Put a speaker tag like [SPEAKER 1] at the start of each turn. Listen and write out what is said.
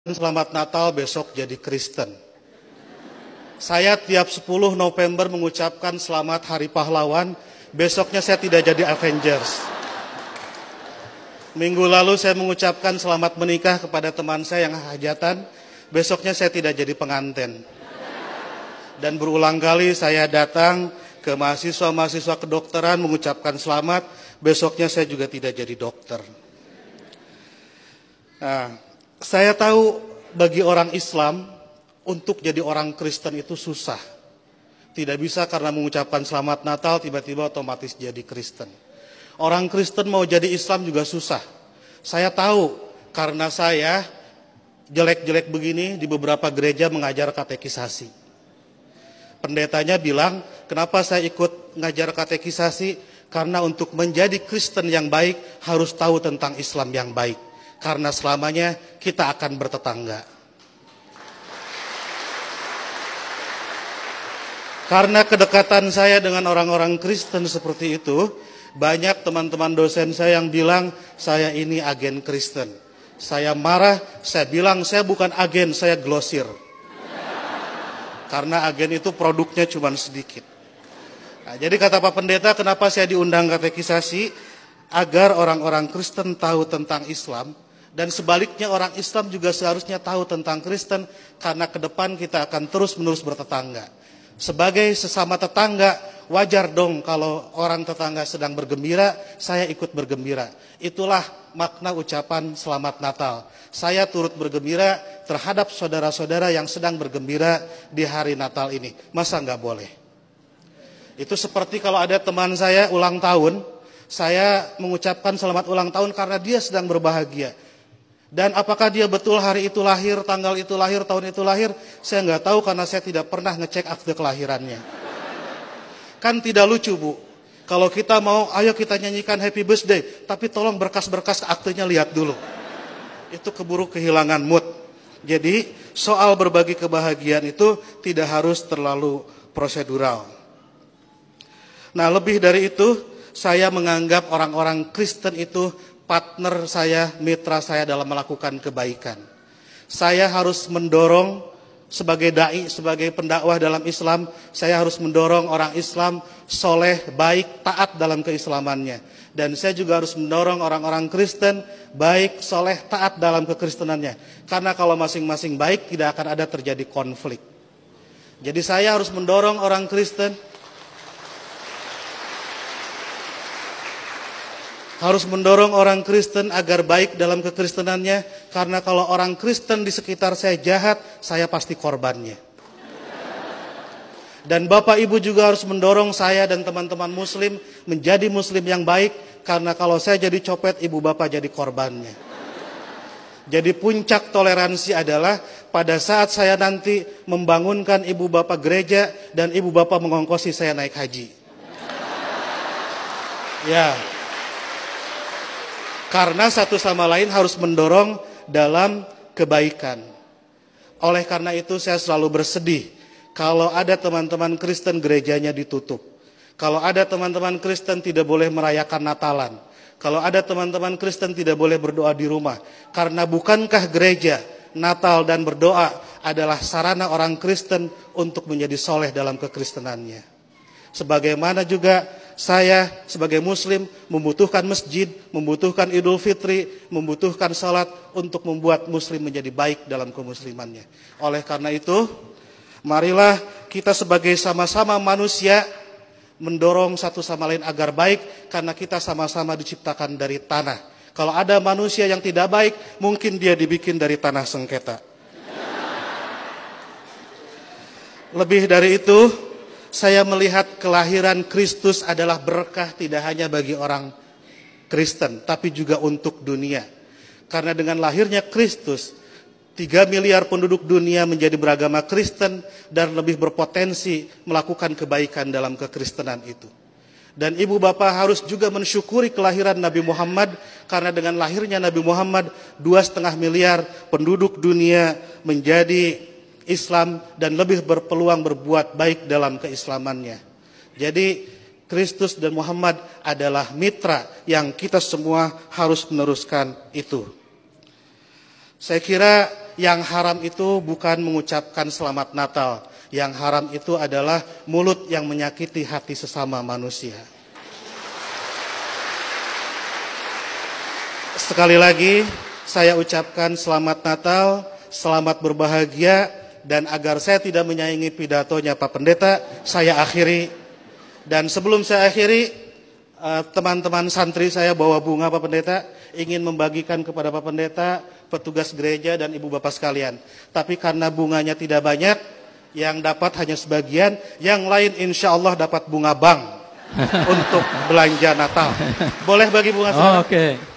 [SPEAKER 1] Selamat Natal besok jadi Kristen. Saya tiap 10 November mengucapkan selamat Hari Pahlawan, besoknya saya tidak jadi Avengers. Minggu lalu saya mengucapkan selamat menikah kepada teman saya yang hajatan, besoknya saya tidak jadi pengantin. Dan berulang kali saya datang ke mahasiswa-mahasiswa kedokteran mengucapkan selamat, besoknya saya juga tidak jadi dokter. Nah, saya tahu bagi orang Islam untuk jadi orang Kristen itu susah. Tidak bisa karena mengucapkan selamat Natal tiba-tiba otomatis jadi Kristen. Orang Kristen mau jadi Islam juga susah. Saya tahu karena saya jelek-jelek begini di beberapa gereja mengajar katekisasi. Pendetanya bilang, kenapa saya ikut ngajar katekisasi? Karena untuk menjadi Kristen yang baik harus tahu tentang Islam yang baik. Karena selamanya kita akan bertetangga. Karena kedekatan saya dengan orang-orang Kristen seperti itu, banyak teman-teman dosen saya yang bilang, saya ini agen Kristen. Saya marah, saya bilang saya bukan agen, saya glosir. Karena agen itu produknya cuma sedikit. Nah, jadi kata Pak Pendeta, kenapa saya diundang katekisasi? Agar orang-orang Kristen tahu tentang Islam. Dan sebaliknya orang Islam juga seharusnya tahu tentang Kristen, karena ke depan kita akan terus-menerus bertetangga. Sebagai sesama tetangga, wajar dong kalau orang tetangga sedang bergembira, saya ikut bergembira. Itulah makna ucapan Selamat Natal. Saya turut bergembira terhadap saudara-saudara yang sedang bergembira di hari Natal ini. Masa nggak boleh? Itu seperti kalau ada teman saya ulang tahun, saya mengucapkan selamat ulang tahun karena dia sedang berbahagia. Dan apakah dia betul hari itu lahir, tanggal itu lahir, tahun itu lahir, saya nggak tahu karena saya tidak pernah ngecek akte kelahirannya. Kan tidak lucu, Bu. Kalau kita mau, ayo kita nyanyikan happy birthday, tapi tolong berkas-berkas aktenya lihat dulu. Itu keburu kehilangan mood. Jadi soal berbagi kebahagiaan itu tidak harus terlalu prosedural. Nah, lebih dari itu, saya menganggap orang-orang Kristen itu partner saya, mitra saya dalam melakukan kebaikan. Saya harus mendorong sebagai dai, sebagai pendakwah dalam Islam, saya harus mendorong orang Islam soleh, baik, taat dalam keislamannya. Dan saya juga harus mendorong orang-orang Kristen baik, soleh, taat dalam kekristenannya. Karena kalau masing-masing baik, tidak akan ada terjadi konflik. Jadi saya harus mendorong orang Kristen, harus mendorong orang Kristen agar baik dalam kekristenannya, karena kalau orang Kristen di sekitar saya jahat, saya pasti korbannya. Dan Bapak Ibu juga harus mendorong saya dan teman-teman Muslim menjadi Muslim yang baik, karena kalau saya jadi copet, Ibu Bapak jadi korbannya. Jadi puncak toleransi adalah pada saat saya nanti membangunkan Ibu Bapak gereja dan Ibu Bapak mengongkosi saya naik haji. Ya. Karena satu sama lain harus mendorong dalam kebaikan. Oleh karena itu saya selalu bersedih kalau ada teman-teman Kristen gerejanya ditutup. Kalau ada teman-teman Kristen tidak boleh merayakan Natalan. Kalau ada teman-teman Kristen tidak boleh berdoa di rumah. Karena bukankah gereja, Natal dan berdoa adalah sarana orang Kristen untuk menjadi soleh dalam kekristenannya. Sebagaimana juga saya sebagai Muslim membutuhkan masjid, membutuhkan Idul Fitri, membutuhkan salat untuk membuat Muslim menjadi baik dalam kemuslimannya. Oleh karena itu, marilah kita sebagai sama-sama manusia mendorong satu sama lain agar baik, karena kita sama-sama diciptakan dari tanah. Kalau ada manusia yang tidak baik, mungkin dia dibikin dari tanah sengketa. Lebih dari itu, saya melihat kelahiran Kristus adalah berkah tidak hanya bagi orang Kristen, tapi juga untuk dunia. Karena dengan lahirnya Kristus, 3 miliar penduduk dunia menjadi beragama Kristen dan lebih berpotensi melakukan kebaikan dalam kekristenan itu. Dan Ibu Bapak harus juga mensyukuri kelahiran Nabi Muhammad, karena dengan lahirnya Nabi Muhammad, 2,5 miliar penduduk dunia menjadi Islam dan lebih berpeluang berbuat baik dalam keislamannya. Jadi Kristus dan Muhammad adalah mitra yang kita semua harus meneruskan itu. Saya kira yang haram itu bukan mengucapkan selamat Natal. Yang haram itu adalah mulut yang menyakiti hati sesama manusia. Sekali lagi saya ucapkan selamat Natal, selamat berbahagia, dan agar saya tidak menyaingi pidatonya Pak Pendeta, saya akhiri. Dan sebelum saya akhiri, teman-teman santri saya bawa bunga Pak Pendeta, ingin membagikan kepada Pak Pendeta, petugas gereja dan ibu bapak sekalian. Tapi karena bunganya tidak banyak, yang dapat hanya sebagian, yang lain insya Allah dapat bunga bank untuk belanja Natal. Boleh bagi bunga?
[SPEAKER 2] Oke.